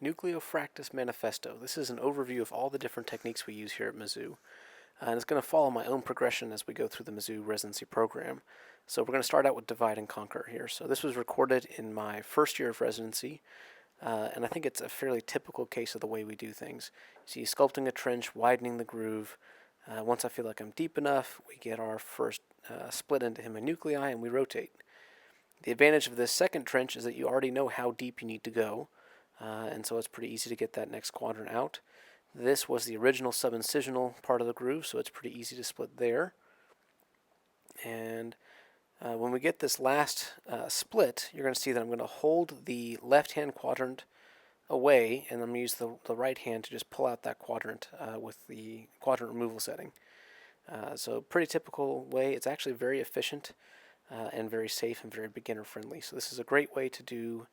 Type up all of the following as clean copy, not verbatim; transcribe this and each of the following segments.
Nucleofractis Manifesto. This is an overview of all the different techniques we use here at Mizzou. And it's going to follow my own progression as we go through the Mizzou residency program. So we're going to start out with divide and conquer here. So this was recorded in my first year of residency, and I think it's a fairly typical case of the way we do things. See, sculpting a trench, widening the groove. Once I feel like I'm deep enough, we get our first split into heminuclei and we rotate. The advantage of this second trench is that you already know how deep you need to go, and so it's pretty easy to get that next quadrant out. This was the original subincisional part of the groove, so it's pretty easy to split there. And when we get this last split, you're going to see that I'm going to hold the left-hand quadrant away, and I'm going to use the right hand to just pull out that quadrant with the quadrant removal setting. So pretty typical way. It's actually very efficient and very safe and very beginner-friendly. So this is a great way to do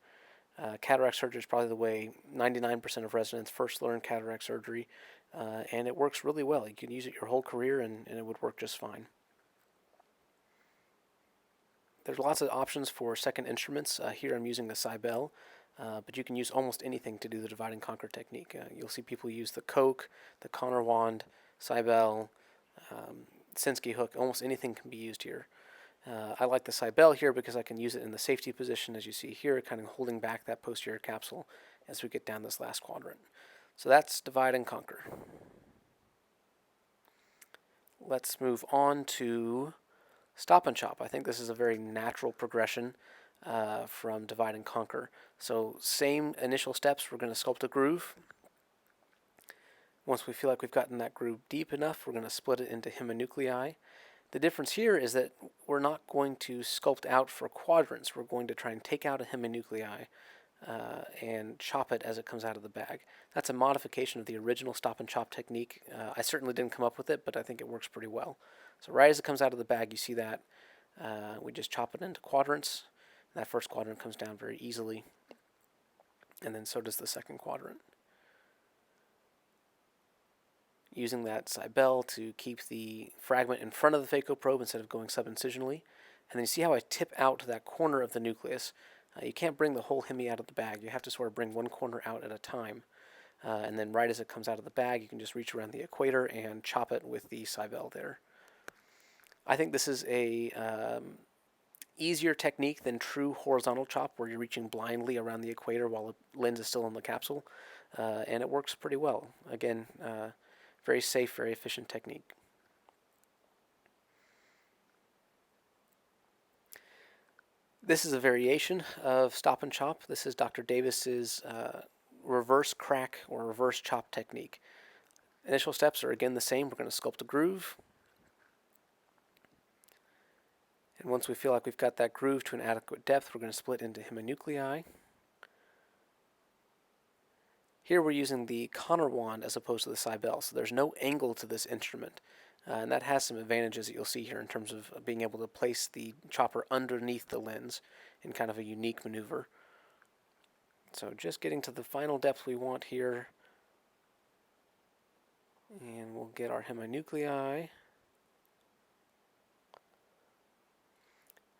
cataract surgery. Is probably the way 99% of residents first learn cataract surgery, and it works really well. You can use it your whole career, and it would work just fine. There's lots of options for second instruments. Here I'm using the Cybele, but you can use almost anything to do the divide and conquer technique. You'll see people use the Coke, the Connor wand, Cybele, Sinskey hook. Almost anything can be used here. I like the Cybele here because I can use it in the safety position, as you see here, kind of holding back that posterior capsule as we get down this last quadrant. So that's divide and conquer. Let's move on to stop and chop. I think this is a very natural progression from divide and conquer. So same initial steps, we're going to sculpt a groove. Once we feel like we've gotten that groove deep enough, we're going to split it into heminuclei. The difference here is that we're not going to sculpt out for quadrants. We're going to try and take out a heminuclei and chop it as it comes out of the bag. That's a modification of the original stop and chop technique. I certainly didn't come up with it, but I think it works pretty well. So right as it comes out of the bag, you see that. We just chop it into quadrants. That first quadrant comes down very easily, and then so does the second quadrant. Using that Cybele to keep the fragment in front of the phacoprobe instead of going subincisionally. And then you see how I tip out that corner of the nucleus. You can't bring the whole hemi out of the bag. You have to sort of bring one corner out at a time. And then right as it comes out of the bag, you can just reach around the equator and chop it with the Cybele there. I think this is a easier technique than true horizontal chop, where you're reaching blindly around the equator while the lens is still in the capsule. And it works pretty well. Again, very safe, very efficient technique. This is a variation of stop and chop. This is Dr. Davis's reverse crack or reverse chop technique. Initial steps are again the same. We're going to sculpt a groove. And once we feel like we've got that groove to an adequate depth, we're going to split into heminuclei. Here we're using the Connor wand as opposed to the Cybele, so there's no angle to this instrument. And that has some advantages that you'll see here in terms of being able to place the chopper underneath the lens in kind of a unique maneuver. So just getting to the final depth we want here. And we'll get our heminuclei.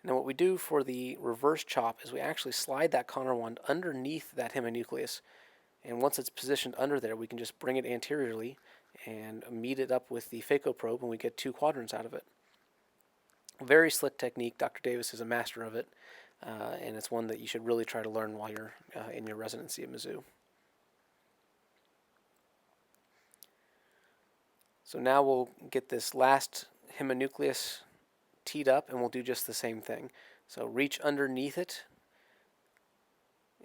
Now what we do for the reverse chop is we actually slide that Connor wand underneath that heminucleus. And once it's positioned under there, we can just bring it anteriorly and meet it up with the phacoprobe, and we get two quadrants out of it. Very slick technique. Dr. Davis is a master of it, and it's one that you should really try to learn while you're in your residency at Mizzou. So now we'll get this last heminucleus teed up, and we'll do just the same thing. So reach underneath it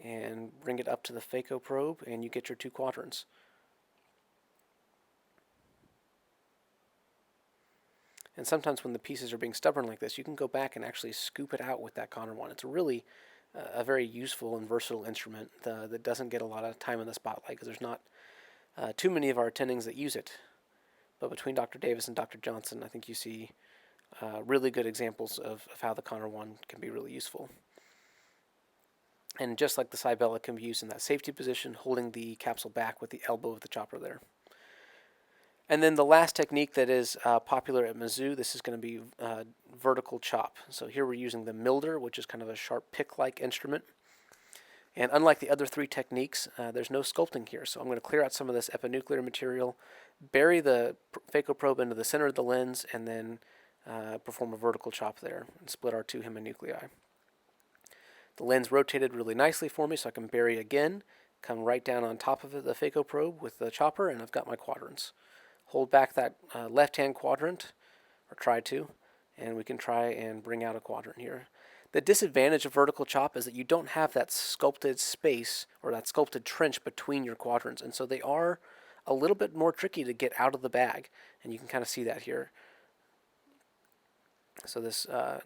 and bring it up to the phacoprobe, and you get your two quadrants. And sometimes when the pieces are being stubborn like this, you can go back and actually scoop it out with that Connor wand. It's really a very useful and versatile instrument that doesn't get a lot of time in the spotlight because there's not too many of our attendings that use it. But between Dr. Davis and Dr. Johnson, I think you see really good examples of how the Connor wand can be really useful. And just like the Cybele, it can be used in that safety position, holding the capsule back with the elbow of the chopper there. And then the last technique that is popular at Mizzou, this is going to be vertical chop. So here we're using the milder, which is kind of a sharp pick-like instrument. And unlike the other three techniques, there's no sculpting here. So I'm going to clear out some of this epinuclear material, bury the phacoprobe into the center of the lens, and then perform a vertical chop there and split our two heminuclei. The lens rotated really nicely for me, so I can bury again, come right down on top of the phacoprobe with the chopper, and I've got my quadrants. Hold back that left-hand quadrant, or try to, and we can try and bring out a quadrant here. The disadvantage of vertical chop is that you don't have that sculpted space or that sculpted trench between your quadrants, and so they are a little bit more tricky to get out of the bag, and you can kind of see that here. So this I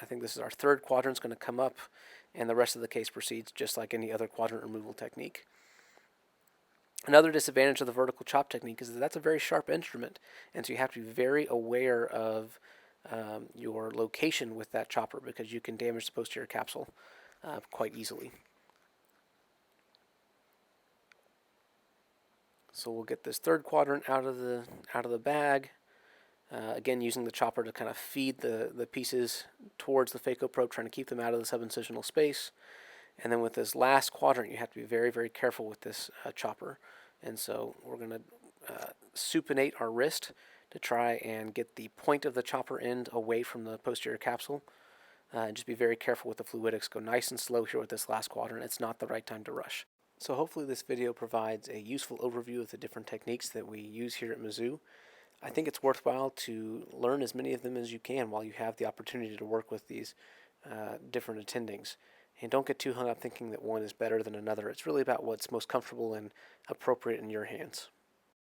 think this is our third quadrant is going to come up, and the rest of the case proceeds just like any other quadrant removal technique. Another disadvantage of the vertical chop technique is that that's a very sharp instrument, and so you have to be very aware of your location with that chopper because you can damage the posterior capsule quite easily. So we'll get this third quadrant out of the bag. Again, using the chopper to kind of feed the pieces towards the phacoprobe, trying to keep them out of the subincisional space. And then with this last quadrant, you have to be very, very careful with this chopper. And so we're going to supinate our wrist to try and get the point of the chopper end away from the posterior capsule. And just be very careful with the fluidics. Go nice and slow here with this last quadrant. It's not the right time to rush. So hopefully this video provides a useful overview of the different techniques that we use here at Mizzou. I think it's worthwhile to learn as many of them as you can while you have the opportunity to work with these different attendings. And don't get too hung up thinking that one is better than another. It's really about what's most comfortable and appropriate in your hands.